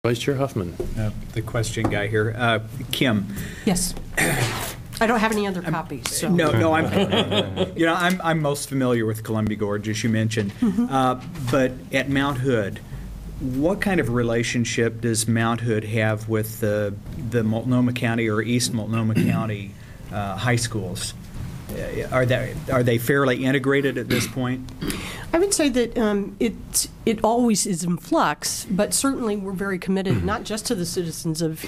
Vice Chair Huffman. The question guy here. Kim. Yes. I don't have any other copies. So. No, I'm most familiar with Columbia Gorge, as you mentioned. But at Mount Hood, what kind of relationship does Mount Hood have with the Multnomah County or East Multnomah County high schools? Are they fairly integrated at this point? I would say that it always is in flux, but certainly we're very committed not just to the citizens of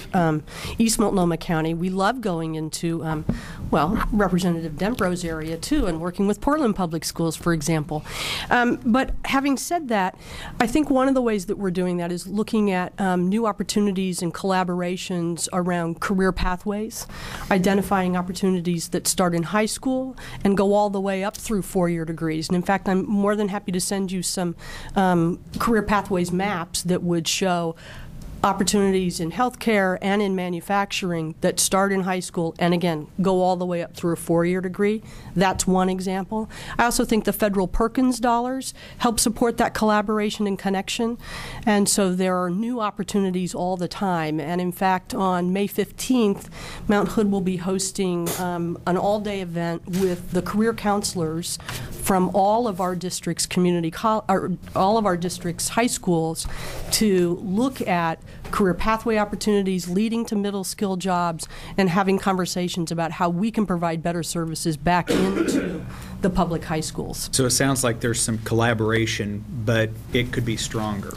East Multnomah County. We love going into, Representative Dembro's area too, and working with Portland Public Schools, for example. But having said that, I think one of the ways that we're doing that is looking at new opportunities and collaborations around career pathways, identifying opportunities that start in high school and go all the way up through four-year degrees. And in fact, I'm more than happy to send you some career pathways maps that would show opportunities in healthcare and in manufacturing that start in high school and, again, go all the way up through a four-year degree. That's one example. I also think the federal Perkins dollars help support that collaboration and connection. And so there are new opportunities all the time. And, in fact, on May 15th, Mount Hood will be hosting an all-day event with the career counselors from all of our district's all of our district's high schools to look at career pathway opportunities leading to middle skill jobs and having conversations about how we can provide better services back into the public high schools. So it sounds like there's some collaboration, but it could be stronger.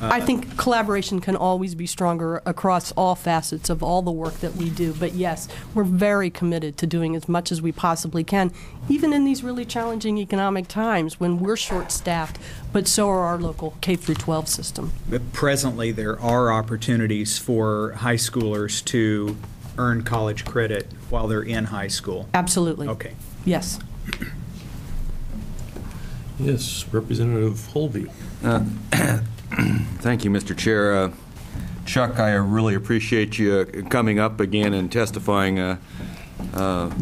I think collaboration can always be stronger across all facets of all the work that we do. But yes, we're very committed to doing as much as we possibly can, even in these really challenging economic times when we're short-staffed, but so are our local K-12 system. But presently, there are opportunities for high schoolers to earn college credit while they're in high school. Absolutely. Okay. Yes. Yes, Representative Holvey. Thank you, Mr. Chair. Chuck, I really appreciate you coming up again and testifying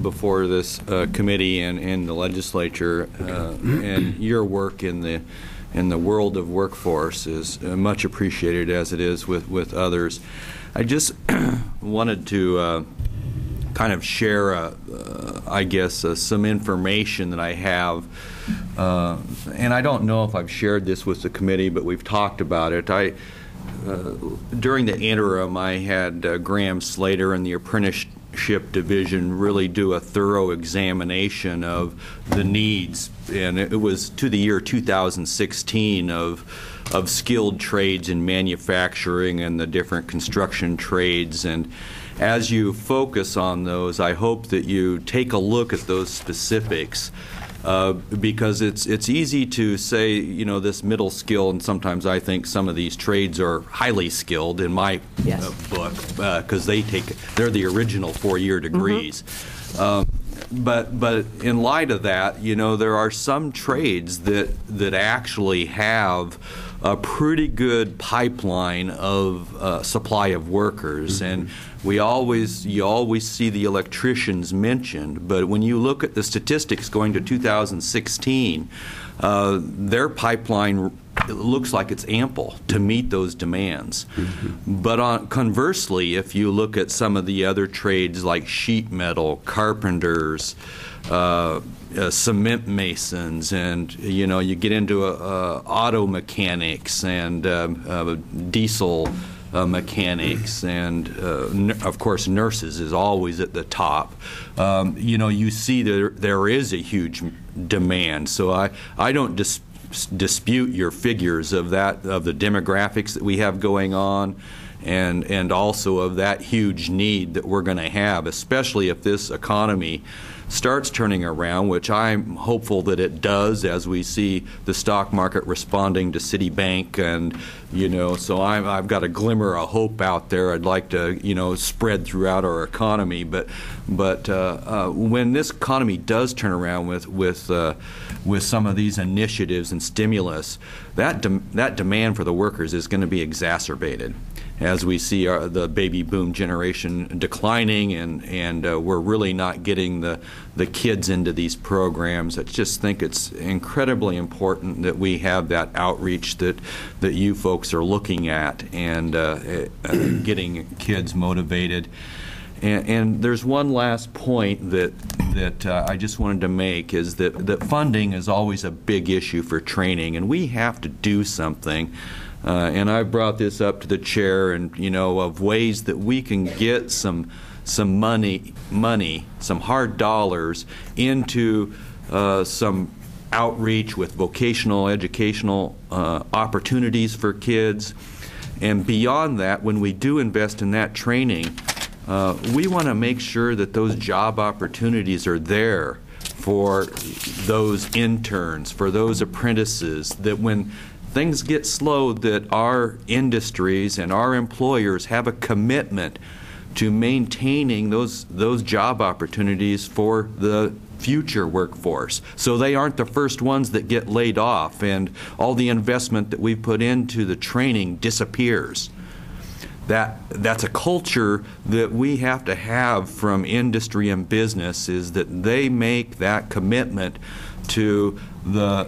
before this committee and the legislature. And your work in the world of workforce is much appreciated, as it is with others. I just wanted to kind of share, some information that I have. And I don't know if I've shared this with the committee, but we've talked about it. During the interim, I had Graham Slater and the apprenticeship division really do a thorough examination of the needs, and it was to the year 2016 of skilled trades in manufacturing and the different construction trades. And as you focus on those, I hope that you take a look at those specifics. Because it's easy to say, this middle skill, and sometimes I think some of these trades are highly skilled in my book, because they're the original four-year degrees. But in light of that, there are some trades that actually have a pretty good pipeline of supply of workers, and you always see the electricians mentioned, but when you look at the statistics going to 2016, their pipeline looks like it's ample to meet those demands. But conversely, if you look at some of the other trades like sheet metal, carpenters, cement masons, and you get into auto mechanics and diesel mechanics, and of course nurses is always at the top. You see there is a huge demand. So I don't dispute your figures of the demographics that we have going on, and also of that huge need that we're going to have, especially if this economy starts turning around, which I'm hopeful that it does, as we see the stock market responding to Citibank, and so I've got a glimmer of hope out there. I'd like to spread throughout our economy, but when this economy does turn around with some of these initiatives and stimulus, that demand for the workers is going to be exacerbated. as we see the baby boom generation declining, and we're really not getting the kids into these programs. I just think it's incredibly important that we have that outreach that you folks are looking at, and getting kids motivated. And there's one last point that I just wanted to make, is that funding is always a big issue for training, and we have to do something. And I brought this up to the chair, and of ways that we can get some money, some hard dollars into some outreach with vocational educational opportunities for kids. And beyond that, when we do invest in that training, we want to make sure that those job opportunities are there for those interns, for those apprentices, that when things get slow, that our industries and our employers have a commitment to maintaining those job opportunities for the future workforce, so they aren't the first ones that get laid off and all the investment that we put into the training disappears. That's a culture that we have to have from industry and business, is that they make that commitment to the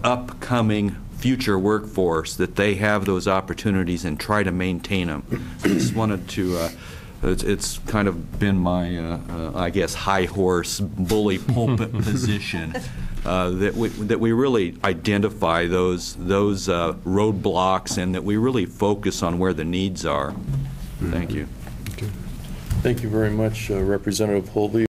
upcoming future workforce, that they have those opportunities and try to maintain them. I just wanted to it's kind of been my I guess high horse bully pulpit position, that we really identify those roadblocks, and that we really focus on where the needs are. Thank you. Okay. Thank you very much, Representative Holby.